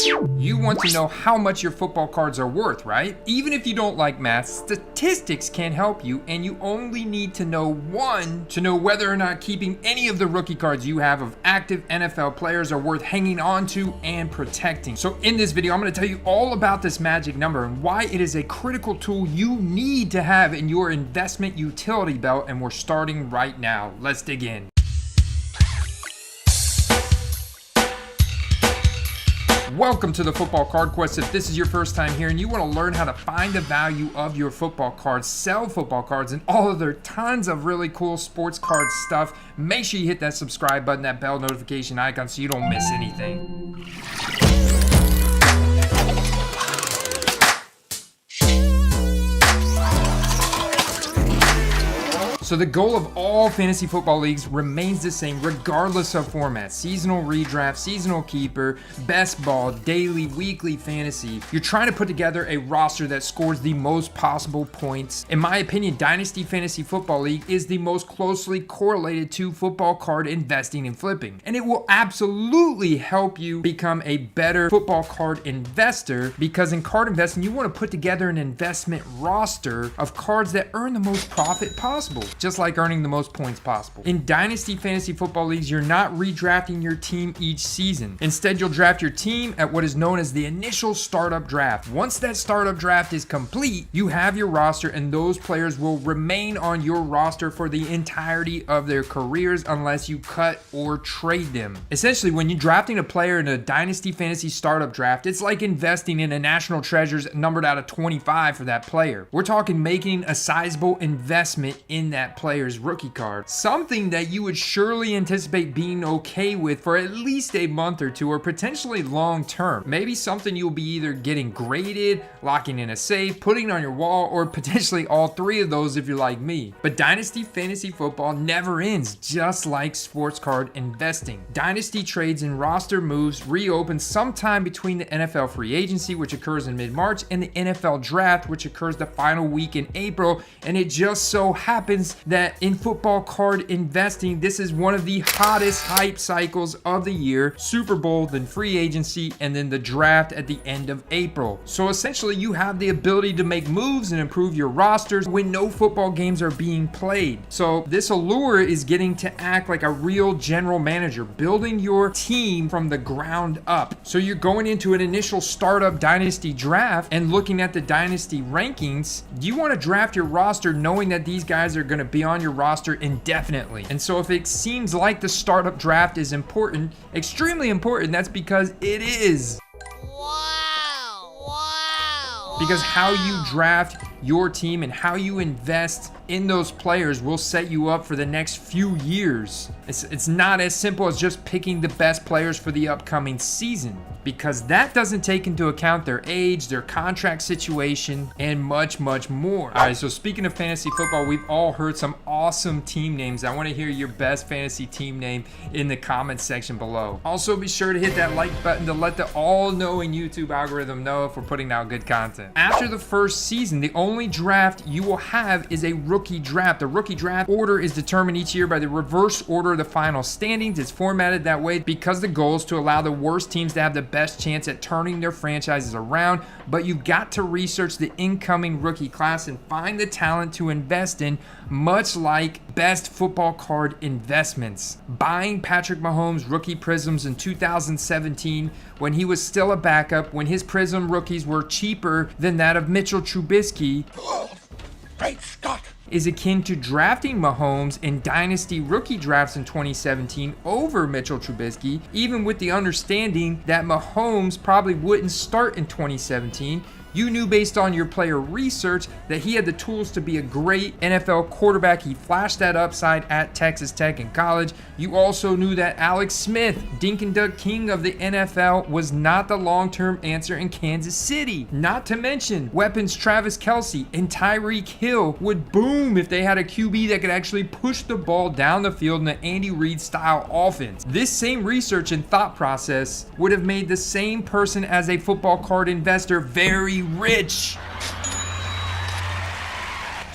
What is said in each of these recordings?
You want to know how much your football cards are worth, right? Even if you don't like math, statistics can help you, and you only need to know one to know whether or not keeping any of the rookie cards you have of active NFL players are worth hanging on to and protecting. So in this video, I'm going to tell you all about this magic number and why it is a critical tool you need to have in your investment utility belt, and we're starting right now. Let's dig in. Welcome to the Football Card Quest. If this is your first time here and you want to learn how to find the value of your football cards, sell football cards, and all other tons of really cool sports card stuff, make sure you hit that subscribe button, that bell notification icon so you don't miss anything. So the goal of all fantasy football leagues remains the same regardless of format. Seasonal redraft, seasonal keeper, best ball, daily, weekly fantasy. You're trying to put together a roster that scores the most possible points. In my opinion, Dynasty Fantasy Football League is the most closely correlated to football card investing and flipping. And it will absolutely help you become a better football card investor, because in card investing, you want to put together an investment roster of cards that earn the most profit possible, just like earning the most points possible. In Dynasty Fantasy Football Leagues, you're not redrafting your team each season. Instead, you'll draft your team at what is known as the initial startup draft. Once that startup draft is complete, you have your roster, and those players will remain on your roster for the entirety of their careers unless you cut or trade them. Essentially, when you're drafting a player in a Dynasty Fantasy startup draft, it's like investing in a National Treasures numbered out of 25 for that player. We're talking making a sizable investment in that player's rookie card, something that you would surely anticipate being okay with for at least a month or two, or potentially long term. Maybe something you'll be either getting graded, locking in a safe, putting on your wall, or potentially all three of those if you're like me. But Dynasty Fantasy Football never ends, just like sports card investing. Dynasty trades and roster moves reopen sometime between the NFL free agency, which occurs in mid-March, and the NFL draft, which occurs the final week in April. And it just so happens that in football card investing, this is one of the hottest hype cycles of the year. Super Bowl, then free agency, and then the draft at the end of April. So essentially, you have the ability to make moves and improve your rosters when no football games are being played. So this allure is getting to act like a real general manager, building your team from the ground up. So you're going into an initial startup dynasty draft and looking at the dynasty rankings. You want to draft your roster knowing that these guys are going to be on your roster indefinitely. And so if it seems like the startup draft is important, extremely important, that's because it is. Because how you draft your team and how you invest in those players will set you up for the next few years. It's not as simple as just picking the best players for the upcoming season, because that doesn't take into account their age, their contract situation, and much, much more. All right, so speaking of fantasy football, we've all heard some awesome team names. I want to hear your best fantasy team name in the comments section below. Also, be sure to hit that like button to let the all-knowing YouTube algorithm know if we're putting out good content. After the first season, the only draft you will have is a rookie draft. The rookie draft order is determined each year by the reverse order of the final standings. It's formatted that way because the goal is to allow the worst teams to have the best chance at turning their franchises around, but you've got to research the incoming rookie class and find the talent to invest in, much like best football card investments. Buying Patrick Mahomes rookie prisms in 2017 when he was still a backup, when his prism rookies were cheaper than that of Mitchell Trubisky, Great Scott, is akin to drafting Mahomes in dynasty rookie drafts in 2017 over Mitchell Trubisky, even with the understanding that Mahomes probably wouldn't start in 2017. You knew based on your player research that he had the tools to be a great NFL quarterback. He flashed that upside at Texas Tech in college. You also knew that Alex Smith, Dink and Dunk King of the NFL, was not the long-term answer in Kansas City. Not to mention, weapons Travis Kelce and Tyreek Hill would boom if they had a QB that could actually push the ball down the field in an Andy Reid style offense. This same research and thought process would have made the same person as a football card investor very rich.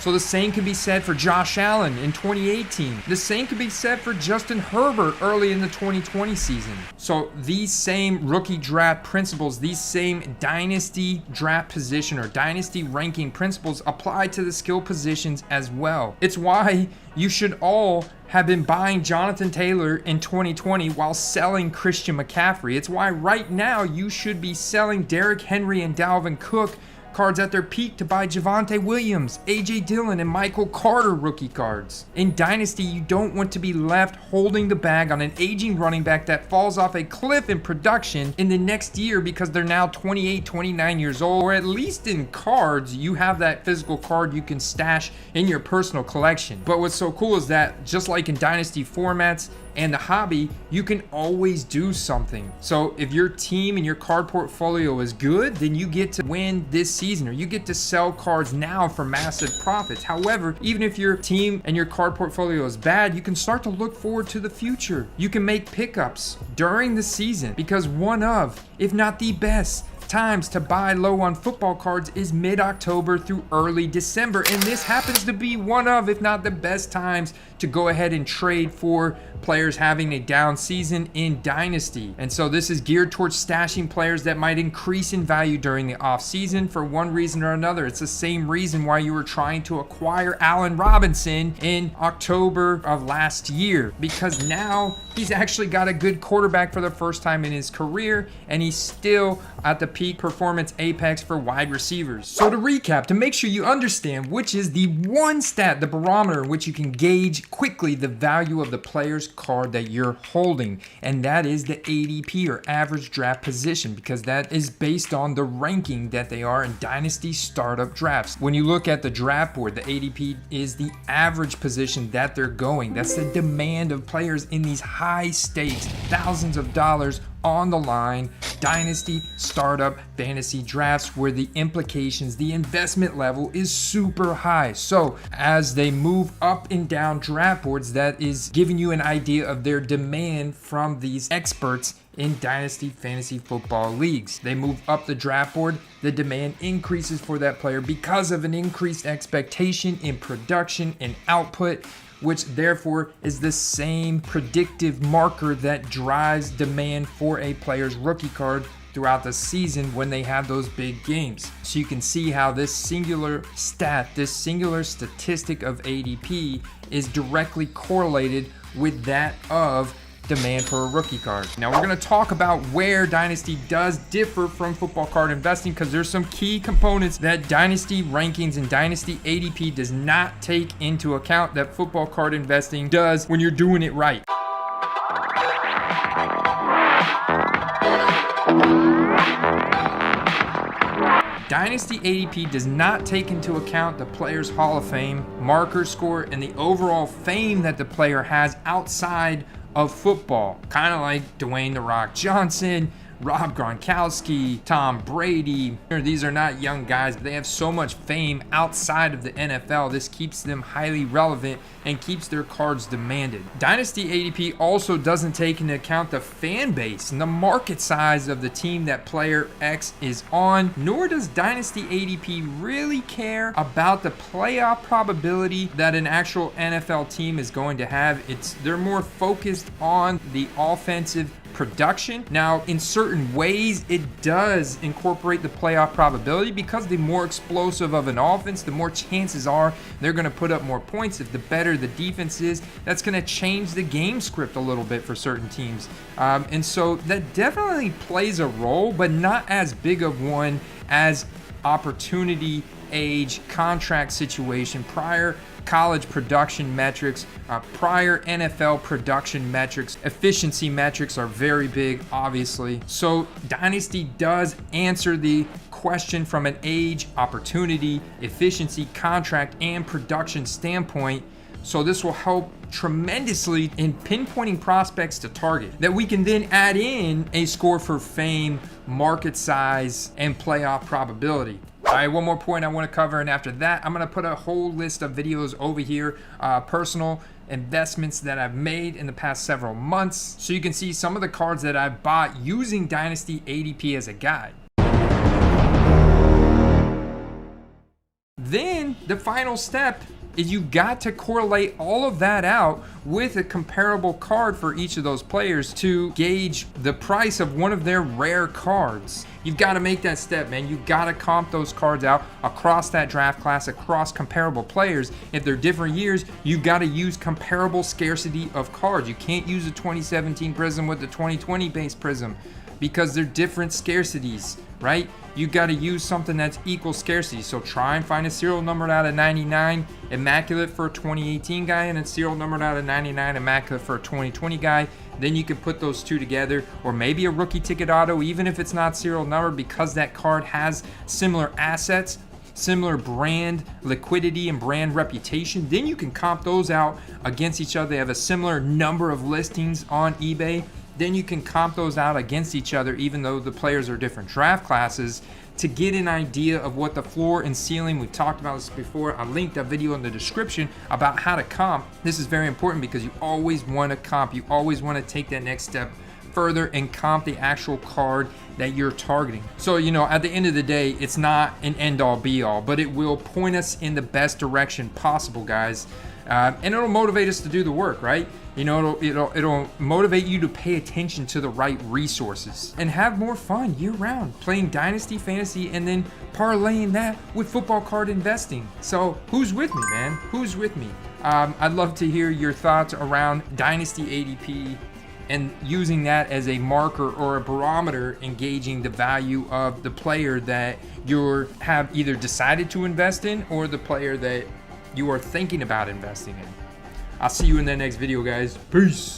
So the same can be said for Josh Allen in 2018. The same can be said for Justin Herbert early in the 2020 season. So these same rookie draft principles, these same dynasty draft position or dynasty ranking principles apply to the skill positions as well. It's why you should all have been buying Jonathan Taylor in 2020 while selling Christian McCaffrey. It's why right now you should be selling Derrick Henry and Dalvin Cook cards at their peak to buy Javonte Williams, AJ Dillon, and Michael Carter rookie cards. In Dynasty, you don't want to be left holding the bag on an aging running back that falls off a cliff in production in the next year because they're now 28, 29 years old, or at least in cards, you have that physical card you can stash in your personal collection. But what's so cool is that just like in Dynasty formats, and the hobby, you can always do something. So if your team and your card portfolio is good, then you get to win this season, or you get to sell cards now for massive profits. However, even if your team and your card portfolio is bad, you can start to look forward to the future. You can make pickups during the season because one of, if not the best, times to buy low on football cards is mid-October through early December, and this happens to be one of, if not the best times to go ahead and trade for players having a down season in Dynasty. And so this is geared towards stashing players that might increase in value during the off season for one reason or another. It's the same reason why you were trying to acquire Allen Robinson in October of last year, because now he's actually got a good quarterback for the first time in his career, and he's still at the peak performance apex for wide receivers. So to recap, to make sure you understand which is the one stat, the barometer in which you can gauge quickly the value of the player's card that you're holding, and that is the ADP or average draft position, because that is based on the ranking that they are in Dynasty startup drafts. When you look at the draft board, the ADP is the average position that they're going. That's the demand of players in these high stakes, thousands of dollars on the line, Dynasty startup fantasy drafts where the implications, the investment level is super high. So as they move up and down draft boards, that is giving you an idea of their demand from these experts in Dynasty fantasy football leagues. They move up the draft board, the demand increases for that player because of an increased expectation in production and output, which therefore is the same predictive marker that drives demand for a player's rookie card throughout the season when they have those big games. So you can see how this singular stat, this singular statistic of ADP is directly correlated with that of demand for a rookie card. Now we're going to talk about where Dynasty does differ from football card investing, because there's some key components that Dynasty rankings and Dynasty ADP does not take into account that football card investing does when you're doing it right. Dynasty ADP does not take into account the player's Hall of Fame, marker score, and the overall fame that the player has outside of football. Kind of like Dwayne "The Rock" Johnson, Rob Gronkowski, Tom Brady. These are not young guys, but they have so much fame outside of the NFL. This keeps them highly relevant and keeps their cards demanded. Dynasty ADP also doesn't take into account the fan base and the market size of the team that player X is on, nor does Dynasty ADP really care about the playoff probability that an actual NFL team is going to have. They're more focused on the offensive production. Now, in certain ways, it does incorporate the playoff probability, because the more explosive of an offense, the more chances are they're going to put up more points. If the better the defense is, that's going to change the game script a little bit for certain teams. And so that definitely plays a role, but not as big of one as opportunity, age, contract situation, prior college production metrics, prior NFL production metrics. Efficiency metrics are very big, obviously. So Dynasty does answer the question from an age, opportunity, efficiency, contract, and production standpoint. So this will help tremendously in pinpointing prospects to target, that we can then add in a score for fame, market size, and playoff probability. All right, one more point I want to cover, and after that, I'm going to put a whole list of videos over here, personal investments that I've made in the past several months, so you can see some of the cards that I've bought using Dynasty ADP as a guide. Then the final step is you got to correlate all of that out with a comparable card for each of those players to gauge the price of one of their rare cards. You've got to make that step, man. You got to comp those cards out across that draft class, across comparable players. If they're different years, you've got to use comparable scarcity of cards. You can't use a 2017 Prism with the 2020 base Prism because they're different scarcities, right? You got to use something that's equal scarcity. So try and find a serial numbered out of 99 immaculate for a 2018 guy and a serial numbered out of 99 immaculate for a 2020 guy. Then you can put those two together, or maybe a rookie ticket auto, even if it's not serial numbered, because that card has similar assets, similar brand liquidity and brand reputation. Then you can comp those out against each other. They have a similar number of listings on eBay. Then you can comp those out against each other, even though the players are different draft classes, to get an idea of what the floor and ceiling, we've talked about this before. I linked a video in the description about how to comp. This is very important because you always want to comp. You always want to take that next step further and comp the actual card that you're targeting. So, you know, at the end of the day, it's not an end all be all, but it will point us in the best direction possible, guys. And it'll motivate us to do the work, right? You know, it'll motivate you to pay attention to the right resources and have more fun year round playing Dynasty Fantasy and then parlaying that with football card investing. So who's with me, man? Who's with me? I'd love to hear your thoughts around Dynasty ADP and using that as a marker or a barometer, engaging the value of the player that you have either decided to invest in or the player that you are thinking about investing in. I'll see you in the next video, guys. Peace.